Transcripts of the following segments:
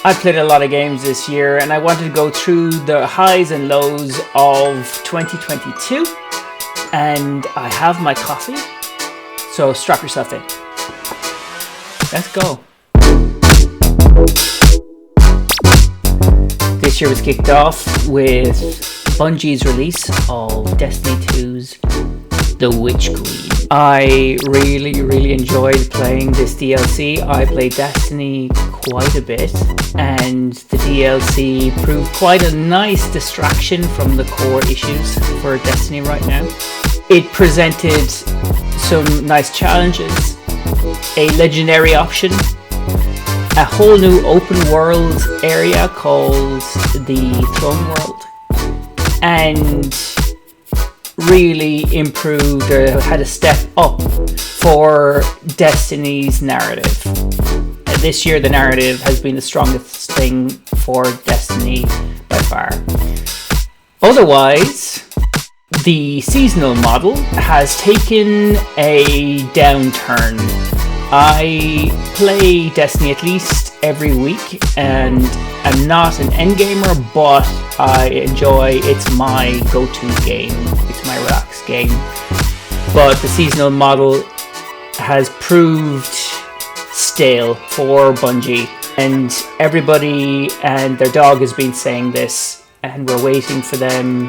I played a lot of games this year and I wanted to go through the highs and lows of 2022. And I have my coffee, so strap yourself in. Let's go. This year was kicked off with Bungie's release of Destiny 2's The Witch Queen. I really enjoyed playing this DLC. I played Destiny quite a bit, and the DLC proved quite a nice distraction from the core issues for Destiny right now. It presented some nice challenges, a legendary option, a whole new open world area called the Throne World, and really improved or had a step up for Destiny's narrative. This year the narrative has been the strongest thing for Destiny by far. Otherwise, the seasonal model has taken a downturn. I play Destiny at least every week and I'm not an endgamer, but I enjoy, it's my go-to game, it's my relaxed game. But the seasonal model has proved stale for Bungie, and everybody and their dog has been saying this, and we're waiting for them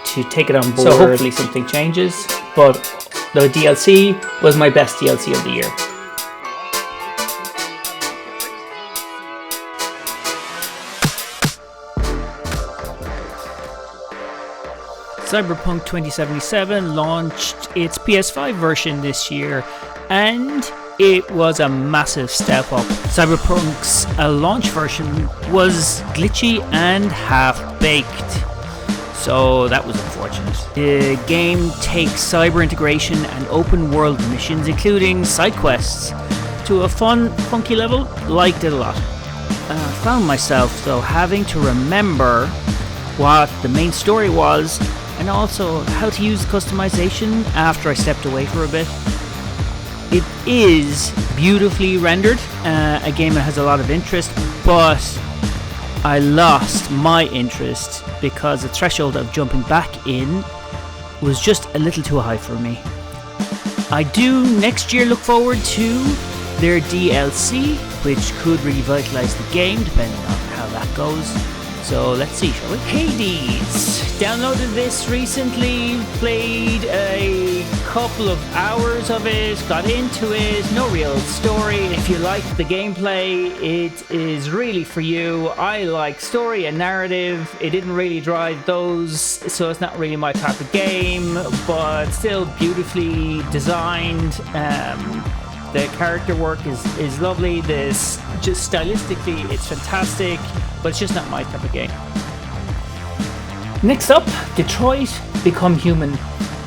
to take it on board. So hopefully something changes, but the DLC was my best DLC of the year. Cyberpunk 2077 launched its PS5 version this year, and it was a massive step up. Cyberpunk's launch version was glitchy and half-baked, so that was unfortunate. The game takes cyber integration and open world missions, including side quests, to a fun, funky level. Liked it a lot. I found myself, though, having to remember what the main story was, and also how to use customization after I stepped away for a bit. It is beautifully rendered, a game that has a lot of interest, but I lost my interest because the threshold of jumping back in was just a little too high for me. I do next year look forward to their DLC, which could revitalize the game depending on how that goes. So let's see, shall we? Hades! Downloaded this recently, played a couple of hours of it, got into it, no real story. If you like the gameplay, it is really for you. I like story and narrative. It didn't really drive those, so it's not really my type of game, but still beautifully designed. The character work is lovely. This just stylistically, it's fantastic, but it's just not my type of game. Next up, Detroit Become Human.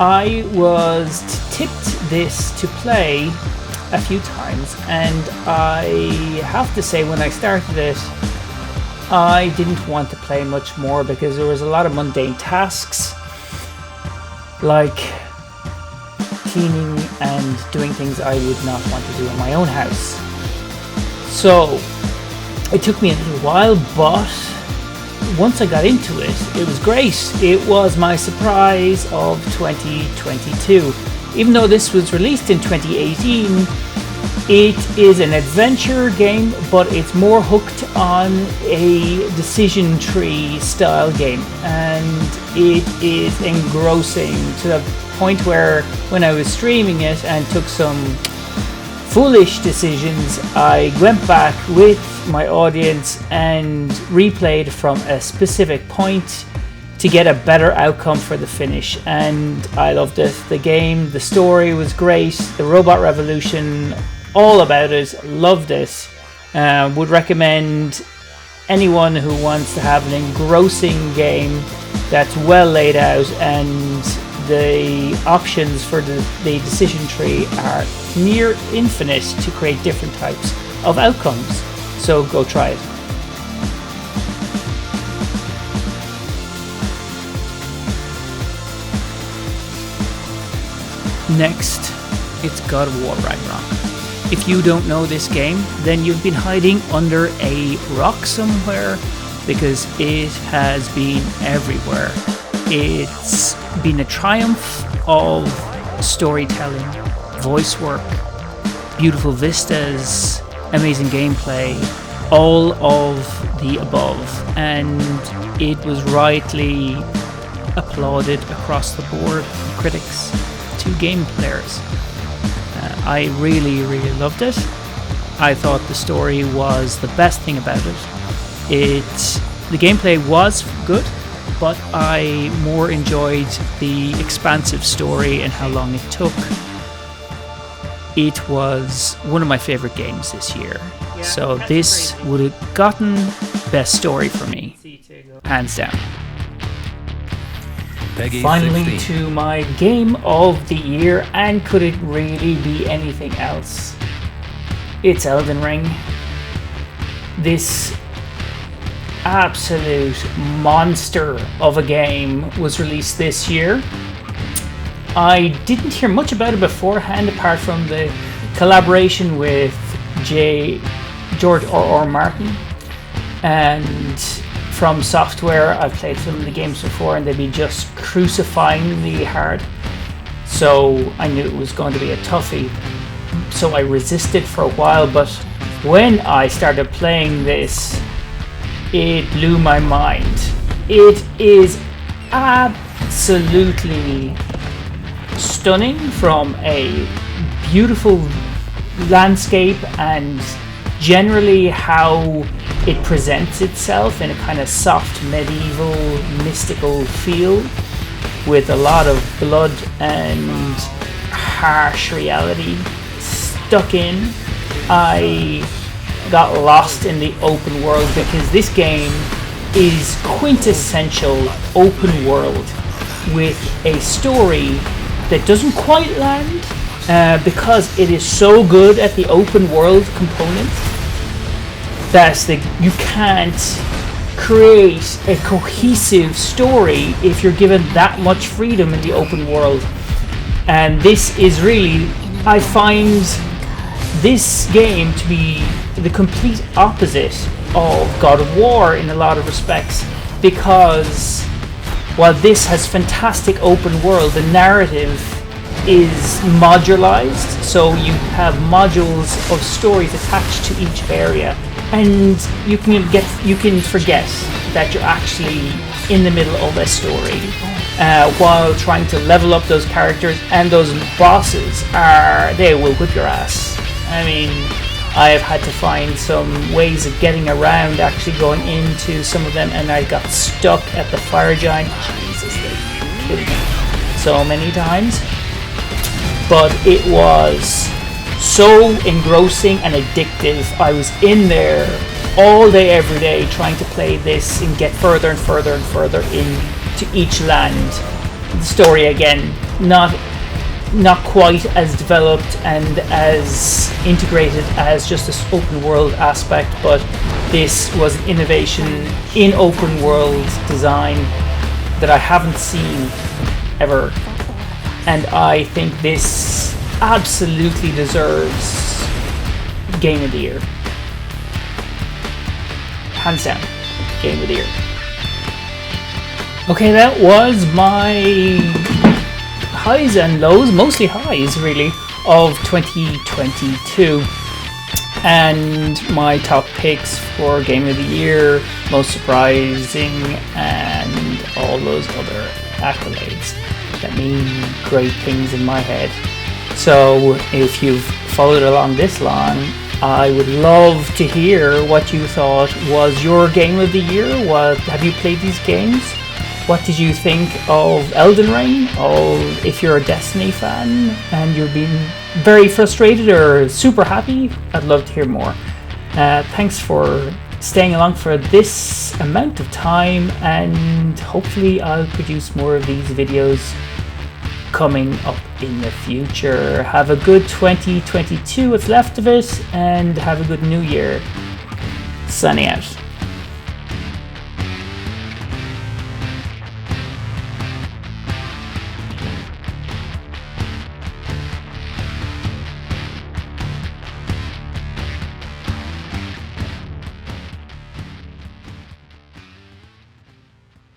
I was tipped this to play a few times, and I have to say when I started it, I didn't want to play much more because there was a lot of mundane tasks, like cleaning and doing things I would not want to do in my own house. So it took me a little while, but once I got into it, it was great. It was my surprise of 2022. Even though this was released in 2018, it is an adventure game, but it's more hooked on a decision tree style game, and it is engrossing to the point where when I was streaming it and took some foolish decisions, I went back with my audience and replayed from a specific point to get a better outcome for the finish, and I loved it. The game, the story was great, the robot revolution, all about it, loved it. Would recommend anyone who wants to have an engrossing game that's well laid out, and the options for the decision tree are near infinite to create different types of outcomes. So go try it. Next, it's God of War Ragnarok. If you don't know this game, then you've been hiding under a rock somewhere, because it has been everywhere. It's been a triumph of storytelling, voice work, beautiful vistas, amazing gameplay, all of the above, and it was rightly applauded across the board from critics to game players. I really loved it. I thought the story was the best thing about it. The gameplay was good, but I more enjoyed the expansive story and how long it took. It was one of my favorite games this year. So this would have gotten best story for me, hands down. Finally 16. to my game of the year, and could it really be anything else? It's Elden Ring. This absolute monster of a game was released this year. I didn't hear much about it beforehand, apart from the collaboration with George R.R. Martin, and From Software. I've played some of the games before and they'd be just crucifyingly hard, so I knew it was going to be a toughie, so I resisted for a while. But when I started playing this, it blew my mind. It is absolutely stunning, from a beautiful landscape and generally how it presents itself in a kind of soft medieval mystical feel, with a lot of blood and harsh reality stuck in. I got lost in the open world, because this game is quintessential open world with a story that doesn't quite land, because it is so good at the open world component that you can't create a cohesive story if you're given that much freedom in the open world. And this is really, I find this game to be the complete opposite of God of War in a lot of respects, because while this has fantastic open world, the narrative is modularized, so you have modules of stories attached to each area, and you can forget that you're actually in the middle of a story while trying to level up those characters, and those bosses they will whip your ass. I mean, I have had to find some ways of getting around actually going into some of them, and I got stuck at the fire giant. Jesus, they killed me so many times. But it was so engrossing and addictive. I was in there all day, every day, trying to play this and get further and further and further into each land. The story, again, not quite as developed and as integrated as just this open world aspect, but this was an innovation in open world design that I haven't seen ever. And I think this absolutely deserves Game of the Year. Hands down, Game of the Year. Okay, that was my highs and lows, mostly highs really, of 2022. And my top picks for Game of the Year, most surprising, and all those other accolades that mean great things in my head. So if you've followed along this long, I would love to hear what you thought was your Game of the Year. Have you played these games? What did you think of Elden Ring? Or if you're a Destiny fan and you've been very frustrated or super happy, I'd love to hear more. Thanks for staying along for this amount of time, and hopefully I'll produce more of these videos coming up in the future. Have a good 2022, what's left of it, and have a good new year. Signing out.